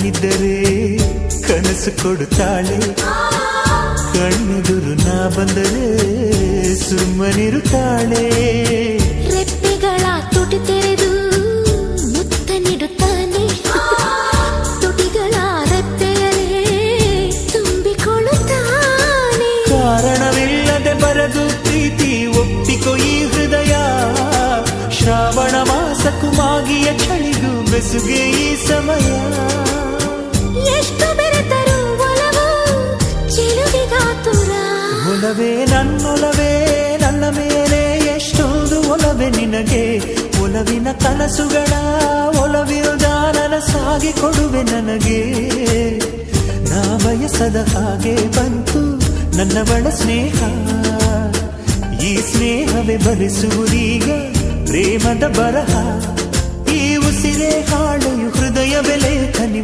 ನಾನಿದ್ದರೆ ಕನಸು ಕೊಡುತ್ತಾಳೆ, ಕಣ್ಣೆದುರು ನಾ ಬಂದರೆ ಸುಮ್ಮನಿರುತ್ತಾಳೆ. ರೆಪ್ಪೆಗಳ ತುಟಿ ತೆರೆದು ಮುತ್ತ ನೀಡುತ್ತಾನೆ, ತುಟಿಗಳ ರೆಪ್ಪೆಯಲೇ ತುಂಬಿಕೊಳ್ಳುತ್ತಾನೆ. ಕಾರಣವಿಲ್ಲದೆ ಬರದು ಪ್ರೀತಿ ಒಪ್ಪಿಕೊ ಈ ಹೃದಯ, ಶ್ರಾವಣ ಮಾಸಕ್ಕೂ ಮಾಗಿಯ ಚಳಿಗೂ ಬೆಸುಗೆ ಈ ಸಮಯ. ಎಷ್ಟು ಬೆರೆತರೂ ಒಲವು ಚೆಲುವಿಗಾತುರ. ಒಲವೇ ನನ್ನೊಲವೇ ನನ್ನ ಮೇಲೆ ಎಷ್ಟೊಂದು ಒಲವೇ ನಿನಗೆ, ಒಲವಿನ ಕನಸುಗಳ ಒಲವಿರುದ ನನಸಾಗಿ ಕೊಡುವೆ ನನಗೆ. ನಾ ಬಯಸದ ಹಾಗೆ ಬಂತು ನನ್ನವಳ ಸ್ನೇಹ, ಈ ಸ್ನೇಹವೇ ಭರಿಸುವುದೀಗ ಪ್ರೇಮದ ಬರಹ. ಈ ಉಸಿರೇ ಹಾಳೆಯು ಹೃದಯ ಬೆಲೆ